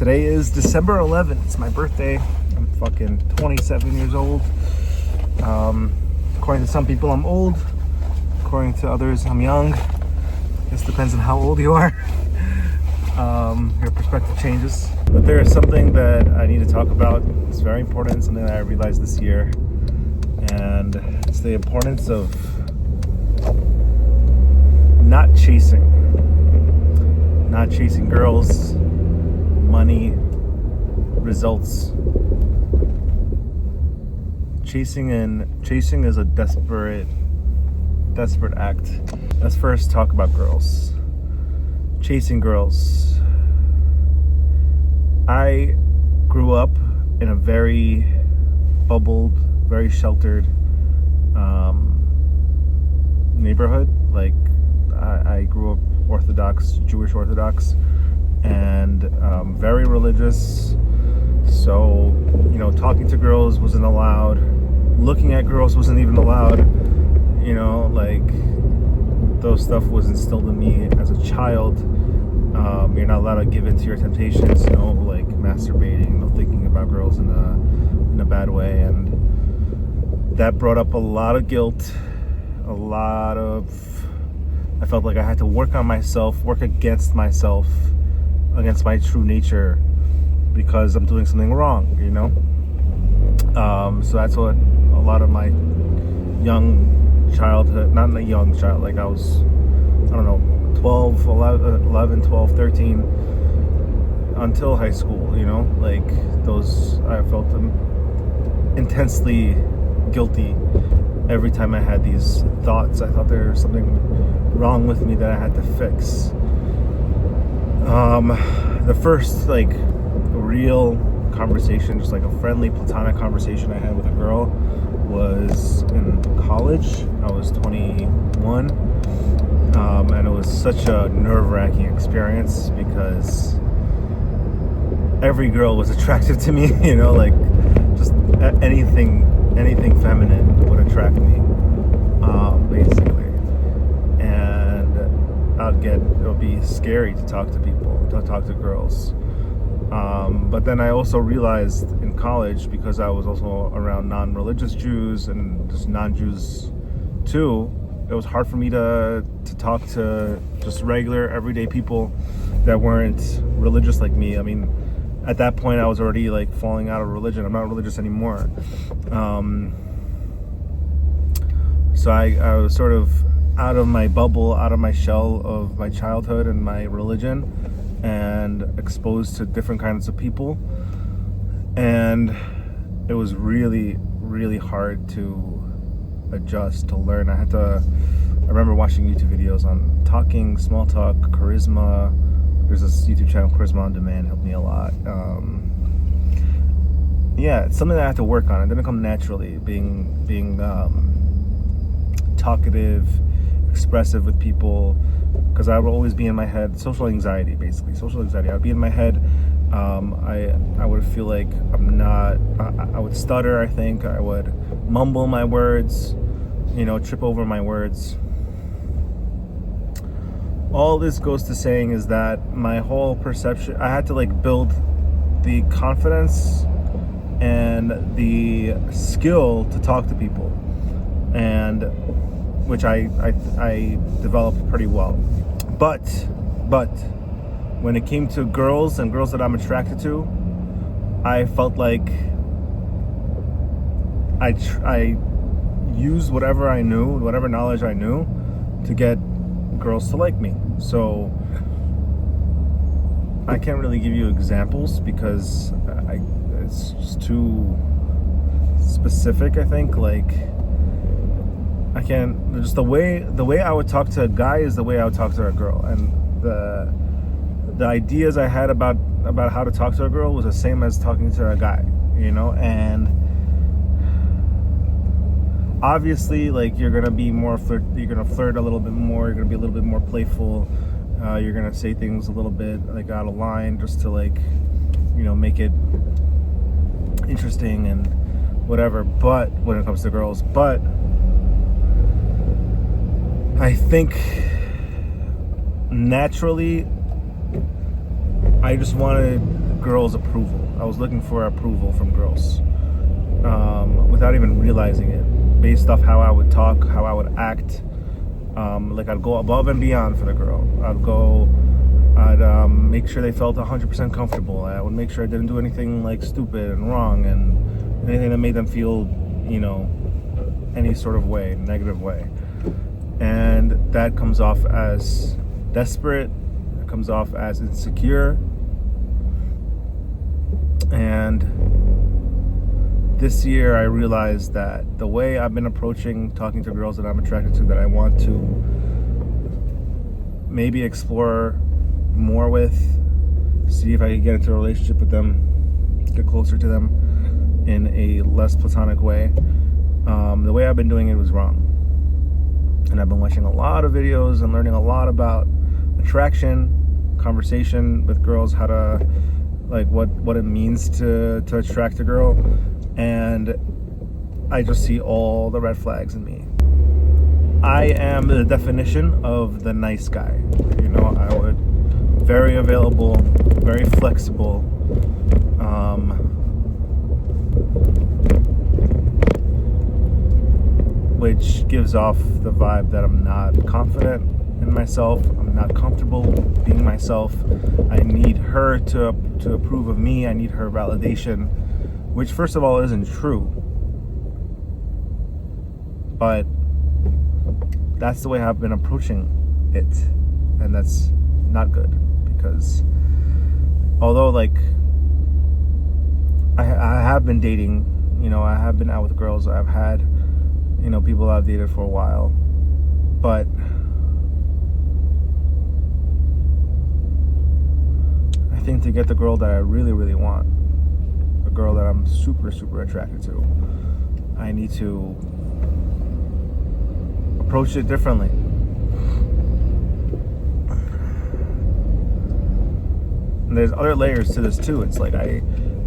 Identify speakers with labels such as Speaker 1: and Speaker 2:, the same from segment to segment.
Speaker 1: Today is December 11th. It's my birthday. I'm fucking 27 years old. According to some people, I'm old. According to others, I'm young. This depends on how old you are. Your perspective changes. But there is something that I need to talk about. It's very important, something that I realized this year. And it's the importance of not chasing girls, money, results. Chasing is a desperate act. Let's first talk about girls. Chasing girls. I grew up in a very bubbled, very sheltered neighborhood. Like I grew up Jewish Orthodox, and very religious. So, talking to girls wasn't allowed. Looking at girls wasn't even allowed. Those stuff was instilled in me as a child. You're not allowed to give in to your temptations. No, masturbating, no thinking about girls in a bad way, and that brought up a lot of guilt. I felt like I had to work on myself, work against myself, against my true nature, because I'm doing something wrong, So that's what a lot of my young childhood, not a young child, I was, 12, 11, 12, 13, until high school, those, I felt intensely guilty every time I had these thoughts. I thought there was something wrong with me that I had to fix. The first real conversation, just a friendly platonic conversation I had with a girl, was in college. I was 21, and it was such a nerve-wracking experience because every girl was attractive to me. Just anything feminine would attract me, basically. And it would be scary to talk to people, to talk to girls. But then I also realized in college, because I was also around non-religious Jews and just non-Jews too, it was hard for me to talk to just regular, everyday people that weren't religious like me. I mean, at that point, I was already falling out of religion. I'm not religious anymore. So I was sort of out of my bubble, out of my shell of my childhood and my religion, and exposed to different kinds of people. And it was really, really hard to adjust, to learn. I remember watching YouTube videos on talking, small talk, charisma. There's this YouTube channel, Charisma On Demand, helped me a lot. It's something that I had to work on. It didn't come naturally, being talkative, expressive with people, because I would always be in my head. Social anxiety. I would be in my head. I would feel like I would stutter, I think. I would mumble my words, trip over my words. All this goes to saying is that my whole perception, I had to build the confidence and the skill to talk to people, and which I developed pretty well. But when it came to girls and girls that I'm attracted to, I felt like I used whatever I knew, whatever knowledge I knew, to get girls to like me. So I can't really give you examples because it's just too specific. I think I can't. Just the way I would talk to a guy is the way I would talk to a girl, and the ideas I had about how to talk to a girl was the same as talking to a guy, and obviously you're gonna be more you're gonna flirt a little bit more, you're gonna be a little bit more playful, you're gonna say things a little bit out of line just to make it interesting and whatever. But when it comes to girls, I think naturally I just wanted girls' approval. I was looking for approval from girls, without even realizing it, based off how I would talk, how I would act. Like I'd go above and beyond for the girl. I'd make sure they felt 100% comfortable. I would make sure I didn't do anything like stupid and wrong and anything that made them feel, any sort of way, negative way. And that comes off as desperate. It comes off as insecure. And this year I realized that the way I've been approaching talking to girls that I'm attracted to, that I want to maybe explore more with, see if I can get into a relationship with them, get closer to them in a less platonic way. The way I've been doing it was wrong. And I've been watching a lot of videos and learning a lot about attraction, conversation with girls, how to, like, what it means to attract a girl. And I just see all the red flags in me. I am the definition of the nice guy. I would very available, very flexible, which gives off the vibe that I'm not confident in myself. I'm not comfortable being myself. I need her to approve of me. I need her validation, which first of all isn't true. But that's the way I've been approaching it. And that's not good, because although like I have been dating, I have been out with girls, I've had, people I've dated for a while, but I think to get the girl that I really, really want, a girl that I'm super, super attracted to, I need to approach it differently. And there's other layers to this too. It's like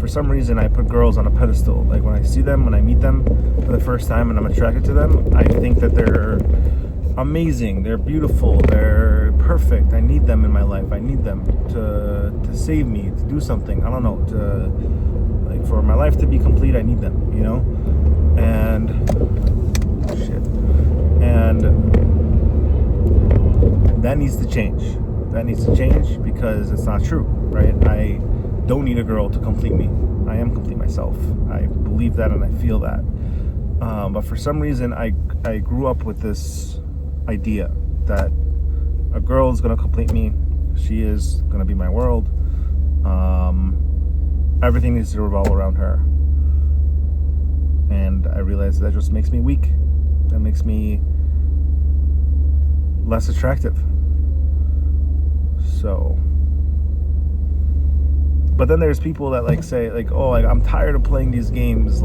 Speaker 1: for some reason I put girls on a pedestal. Like when I see them, when I meet them for the first time and I'm attracted to them, I think that they're amazing, they're beautiful, they're perfect. I need them in my life. I need them to save me, to do something. I don't know, for my life to be complete, I need them, And shit. And that needs to change. That needs to change, because it's not true, right? I don't need a girl to complete me. I am complete myself. I believe that and I feel that. But for some reason, I grew up with this idea that a girl is going to complete me. She is going to be my world. Everything needs to revolve around her. And I realized that just makes me weak. That makes me less attractive. So, but then there's people that say I'm tired of playing these games.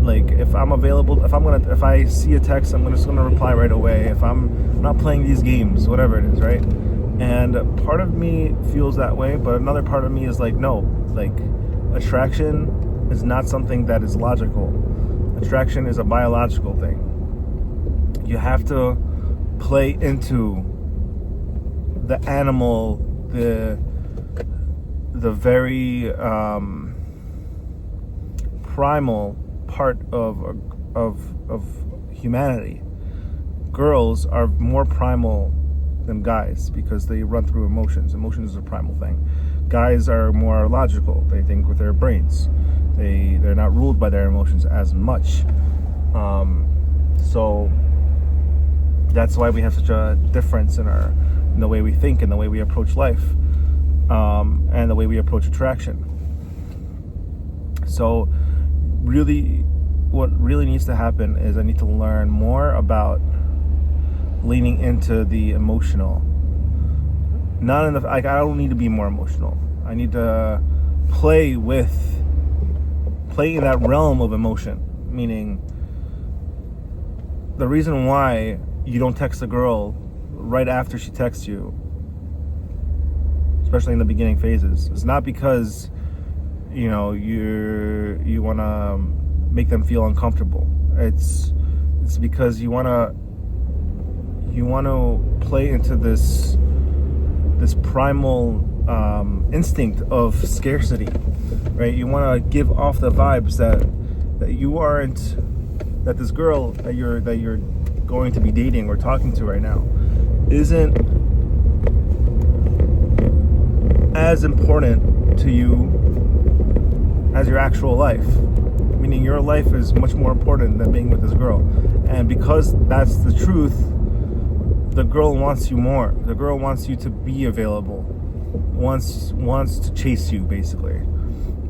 Speaker 1: If I'm available, if I see a text, I'm just gonna reply right away. If I'm not playing these games, whatever it is, right? And part of me feels that way, but another part of me is no, attraction is not something that is logical. Attraction is a biological thing. You have to play into the animal, the very primal part of humanity. Girls are more primal than guys because they run through emotions. Emotions is a primal thing. Guys are more logical. They think with their brains. They're not ruled by their emotions as much. So that's why we have such a difference in the way we think and the way we approach life, and the way we approach attraction. So really, what really needs to happen is I need to learn more about leaning into the emotional. Not in I don't need to be more emotional. I need to play in that realm of emotion. Meaning, the reason why you don't text a girl right after she texts you, especially in the beginning phases, is not because you want to make them feel uncomfortable. It's because you want to play into this primal instinct of scarcity, right? You want to give off the vibes that you aren't, that this girl that you're going to be dating or talking to right now isn't as important to you as your actual life. Meaning your life is much more important than being with this girl. And because that's the truth, the girl wants you more. The girl wants you to be available. Wants to chase you, basically.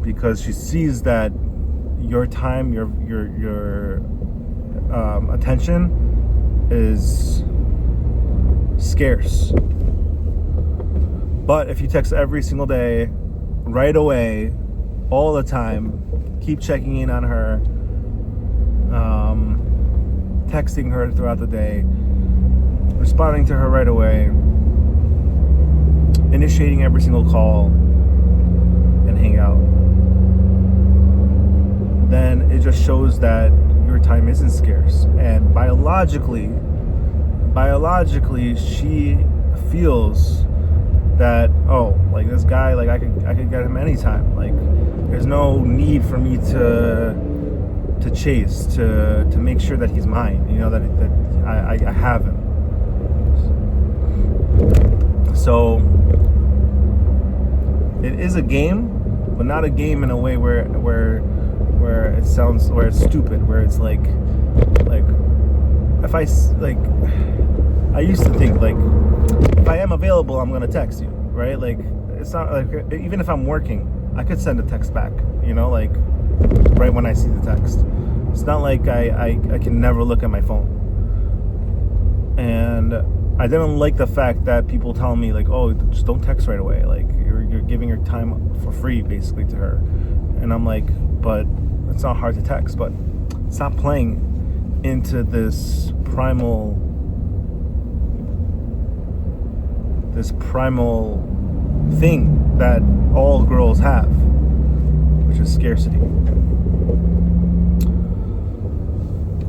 Speaker 1: Because she sees that your time, your attention is scarce. But if you text every single day, right away, all the time, keep checking in on her, texting her throughout the day, responding to her right away, initiating every single call and hang out, then it just shows that your time isn't scarce. And biologically she feels that, oh, like this guy, like I could get him anytime. Like there's no need for me to chase, to make sure that he's mine, you know, that I have him. So it is a game, but not a game in a way where it sounds, where it's stupid, where it's like if I used to think, like, if I am available, I'm gonna text you, right? Like, it's not like, even if I'm working, I could send a text back, you know, like right when I see the text. It's not like I can never look at my phone. And I didn't like the fact that people tell me, like, oh, just don't text right away, like you're giving your time for free basically to her. And I'm like, but it's not hard to text. But stop playing into this primal thing that all girls have, which is scarcity.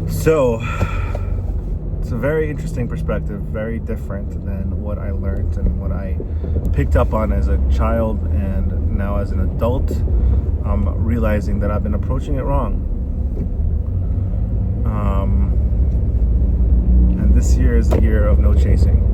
Speaker 1: So it's a very interesting perspective, very different than what I learned and what I picked up on as a child, and now as an adult, I'm realizing that I've been approaching it wrong. And this year is the year of no chasing.